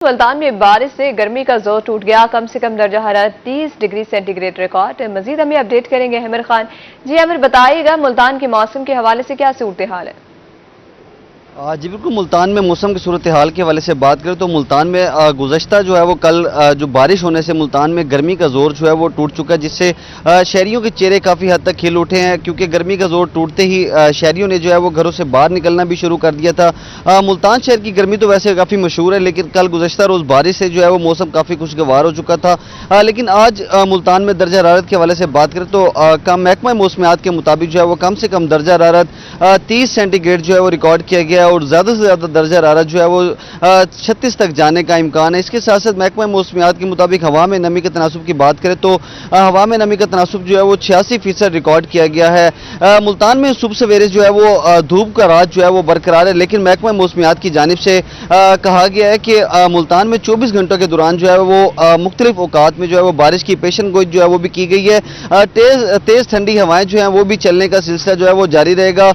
ملتان میں بارش سے گرمی کا زور ٹوٹ گیا، کم سے کم درجہ حرارت 30 ڈگری سینٹی گریڈ ریکارڈ۔ مزید ہمیں اپڈیٹ کریں گے عامر خان۔ جی عامر، بتائیے گا ملتان کے موسم کے حوالے سے کیا صورتحال ہے؟ جی بالکل، ملتان میں موسم کی صورتحال کے حوالے سے بات کریں تو ملتان میں گزشتہ جو ہے وہ کل جو بارش ہونے سے ملتان میں گرمی کا زور جو ہے وہ ٹوٹ چکا ہے، جس سے شہریوں کے چہرے کافی حد تک کھل اٹھے ہیں، کیونکہ گرمی کا زور ٹوٹتے ہی شہریوں نے جو ہے وہ گھروں سے باہر نکلنا بھی شروع کر دیا تھا۔ ملتان شہر کی گرمی تو ویسے کافی مشہور ہے، لیکن کل گزشتہ روز بارش سے جو ہے وہ موسم کافی خوشگوار ہو چکا تھا۔ لیکن آج ملتان میں درجہ حرارت کے حوالے سے بات کریں تو محکمہ موسمیات کے مطابق جو ہے وہ کم سے کم درجہ حرارت 30 سینٹی گریڈ جو ہے وہ ریکارڈ کیا گیا ہے، اور زیادہ سے زیادہ درجہ حرارت جو ہے وہ 36 تک جانے کا امکان ہے۔ اس کے ساتھ ساتھ محکمہ موسمیات کے مطابق ہوا میں نمی کے تناسب کی بات کریں تو ہوا میں نمی کا تناسب جو ہے وہ 86% ریکارڈ کیا گیا ہے۔ ملتان میں صبح سویرے جو ہے وہ دھوپ کا راج جو ہے وہ برقرار ہے، لیکن محکمہ موسمیات کی جانب سے کہا گیا ہے کہ ملتان میں 24 گھنٹوں کے دوران جو ہے وہ مختلف اوقات میں جو ہے وہ بارش کی پیشن گوئی جو ہے وہ بھی کی گئی ہے۔ تیز ٹھنڈی ہوائیں جو ہیں وہ بھی چلنے کا سلسلہ جو ہے وہ جاری رہے گا،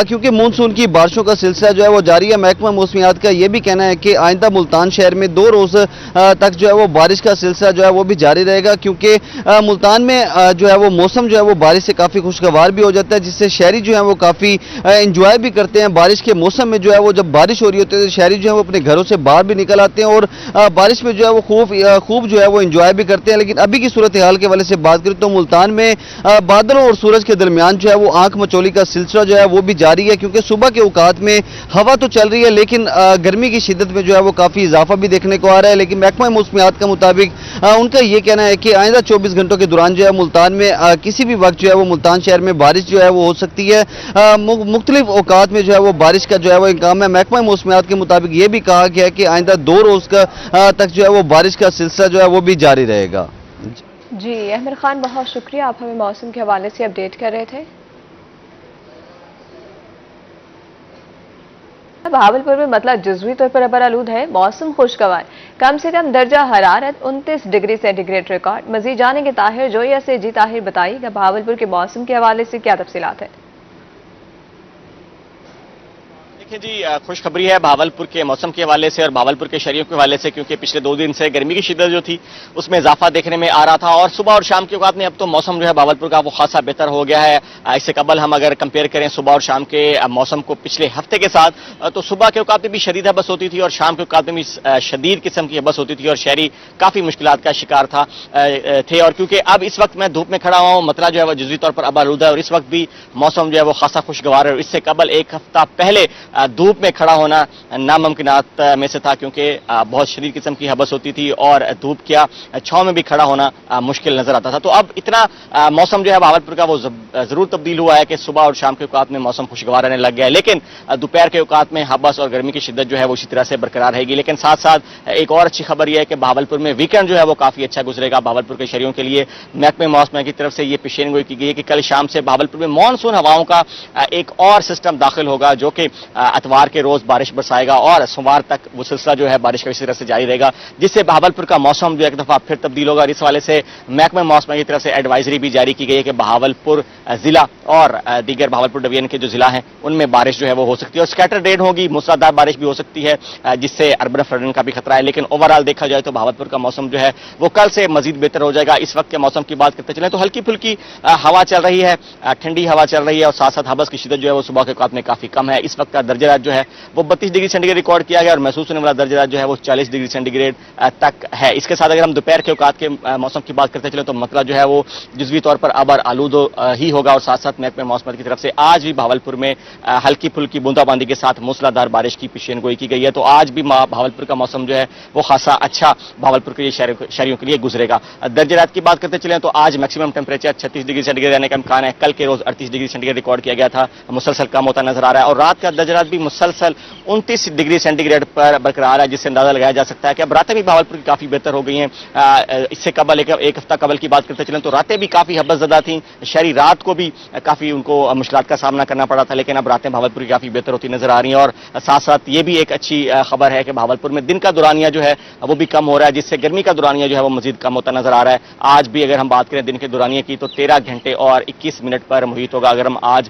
کیونکہ مونسون کی بارشوں کا سلسلہ جو ہے وہ جاری ہے۔ محکمہ موسمیات کا یہ بھی کہنا ہے کہ آئندہ ملتان شہر میں 2 روز تک جو ہے وہ بارش کا سلسلہ جو ہے وہ بھی جاری رہے گا، کیونکہ ملتان میں جو ہے وہ موسم جو ہے وہ بارش سے کافی خوشگوار بھی ہو جاتا ہے، جس سے شہری جو ہیں وہ کافی انجوائے بھی کرتے ہیں۔ بارش کے موسم میں جو ہے وہ جب بارش ہو رہی ہوتی ہے تو شہری جو ہے وہ اپنے گھروں سے باہر بھی نکل آتے ہیں اور بارش میں جو ہے وہ خوب جو ہے وہ انجوائے بھی کرتے ہیں۔ لیکن ابھی کی صورتحال کے حوالے سے بات کریں تو ملتان میں بادلوں اور سورج کے درمیان جو ہے وہ آنکھ مچولی کا سلسلہ جو ہے وہ بھی جاری ہے، کیونکہ صبح کے اوقات میں ہوا تو چل رہی ہے لیکن گرمی کی شدت میں جو ہے وہ کافی اضافہ بھی دیکھنے کو آ رہا ہے۔ لیکن محکمہ موسمیات کے مطابق ان کا یہ کہنا ہے کہ آئندہ 24 گھنٹوں کے دوران جو ہے ملتان میں کسی بھی وقت جو ہے وہ ملتان شہر میں بارش جو ہے وہ ہو سکتی ہے۔ مختلف اوقات میں جو ہے وہ بارش کا جو ہے وہ امکان ہے۔ محکمہ موسمیات کے مطابق یہ بھی کہا گیا ہے کہ آئندہ 2 روز تک جو ہے وہ بارش کا سلسلہ جو ہے وہ بھی جاری رہے گا۔ جی عامر خان، بہت شکریہ، آپ ہمیں موسم کے حوالے سے اپڈیٹ کر رہے تھے۔ بہاولپور میں مطلب جزوی طور پر ابر آلود ہے، موسم خوشگوار، کم سے کم درجہ حرارت 29 ڈگری سینٹی گریڈ ریکارڈ۔ مزید جانیں گے طاہر جویا سے۔ جی طاہر، بتائیے گا بہاولپور کے موسم کے حوالے سے کیا تفصیلات ہیں؟ دیکھیں جی، خوشخبری ہے بہاولپور کے موسم کے حوالے سے اور بہاولپور کے شہریوں کے حوالے سے، کیونکہ پچھلے 2 دن سے گرمی کی شدت جو تھی اس میں اضافہ دیکھنے میں آ رہا تھا، اور صبح اور شام کے اوقات میں اب تو موسم جو ہے بہاولپور کا وہ خاصا بہتر ہو گیا ہے۔ اس سے قبل ہم اگر کمپیئر کریں صبح اور شام کے موسم کو پچھلے ہفتے کے ساتھ، تو صبح کے اوقات میں بھی شدید حبس ہوتی تھی اور شام کے اوقات میں بھی شدید قسم کی حبس ہوتی تھی، اور شہری کافی مشکلات کا شکار تھے۔ اور کیونکہ اب اس وقت میں دھوپ میں کھڑا ہوا ہوں، مطلع جو ہے وہ جزوی طور پر اب آلودہ ہے، اور اس وقت بھی موسم جو ہے وہ خاصا خوشگوار ہے، اور اس سے قبل 1 ہفتہ پہلے دھوپ میں کھڑا ہونا ناممکنات میں سے تھا، کیونکہ بہت شدید قسم کی حبس ہوتی تھی اور دھوپ کیا چھاؤں میں بھی کھڑا ہونا مشکل نظر آتا تھا۔ تو اب اتنا موسم جو ہے بہاولپور کا وہ ضرور تبدیل ہوا ہے کہ صبح اور شام کے اوقات میں موسم خوشگوار رہنے لگ گیا ہے، لیکن دوپہر کے اوقات میں حبس اور گرمی کی شدت جو ہے وہ اسی طرح سے برقرار رہے گی۔ لیکن ساتھ ساتھ ایک اور اچھی خبر یہ ہے کہ بہاولپور میں ویکینڈ جو ہے وہ کافی اچھا گزرے گا بہاولپور کے شہریوں کے لیے۔ محکمہ موسمیات کی طرف سے یہ پیشین گوئی کی گئی ہے کہ کل شام سے بہاولپور میں مانسون ہواؤں کا ایک اور سسٹم داخل ہوگا، جو کہ اتوار کے روز بارش برسائے گا، اور سوموار تک وہ سلسلہ جو ہے بارش کا اسی طرح سے جاری رہے گا، جس سے بہاولپور کا موسم جو ایک دفعہ پھر تبدیل ہوگا۔ اور اس حوالے سے محکمہ موسمیات کی طرف سے ایڈوائزری بھی جاری کی گئی ہے کہ بہاولپور ضلع اور دیگر بہاولپور ڈویژن کے جو ضلع ہیں ان میں بارش جو ہے وہ ہو سکتی ہے، اور اسکیٹر ڈین ہوگی، موسلادھار بارش بھی ہو سکتی ہے، جس سے اربن فلڈنگ کا بھی خطرہ ہے۔ لیکن اوورآل دیکھا جائے تو بہاولپور کا موسم جو ہے وہ کل سے مزید بہتر ہو جائے گا۔ اس وقت کے موسم کی بات کرتے چلیں تو ہلکی پھلکی ہوا چل رہی ہے، ٹھنڈی ہوا چل رہی ہے، اور ساتھ ساتھ حبس کی شدت جو ہے وہ صبح کے اوقات میں کافی کم ہے۔ اس وقت کا درجہ حرارت جو ہے وہ 32 ڈگری سینٹی گریڈ ریکارڈ کیا گیا، اور محسوس ہونے والا درجہ حرارت جو ہے وہ 40 ڈگری سینٹی گریڈ تک ہے۔ اس کے ساتھ اگر ہم دوپہر کے اوقات کے موسم کی بات کرتے چلیں تو مطلع جو ہے وہ جزوی طور پر ابر آلود ہی ہوگا، اور ساتھ ساتھ محکمہ موسمیات کی طرف سے آج بھی بہاولپور میں ہلکی پھلکی بوندا باندی کے ساتھ موسلادھار بارش کی پیشین گوئی کی گئی ہے۔ تو آج بھی بہاولپور کا موسم جو ہے وہ خاصا اچھا بہاولپور کے شہریوں کے لیے گزرے گا۔ درجہ حرارت کی بات کرتے چلیں تو آج maximum temperature 36 degree centigrade رہنے کا امکان ہے، کل کے روز 38 ڈگری سینٹی گریڈ ریکارڈ کیا گیا تھا، مسلسل کم ہوتا نظر آ رہا ہے، اور رات کا درجہ حرارت بھی مسلسل 29 ڈگری سینٹی گریڈ پر برقرار ہے، جس سے اندازہ لگایا جا سکتا ہے کہ اب راتیں بھی بہاولپور کی کافی بہتر ہو گئی ہیں۔ اس سے قبل 1 ہفتہ قبل کی بات کرتے چلیں تو راتیں بھی کافی حبس زدہ تھیں، شہری رات کو بھی کافی ان کو مشکلات کا سامنا کرنا پڑا تھا، لیکن اب راتیں بہاولپور کی کافی بہتر ہوتی نظر آ رہی ہیں۔ اور ساتھ ساتھ یہ بھی ایک اچھی خبر ہے کہ بہاولپور میں دن کا دورانیہ جو ہے وہ بھی کم ہو رہا ہے، جس سے گرمی کا دورانیہ جو ہے وہ مزید کم ہوتا نظر آ رہا ہے۔ آج بھی اگر ہم بات کریں دن کے دورانیہ کی تو 13 گھنٹے اور 21 منٹ پر محیط ہوگا۔ اگر ہم آج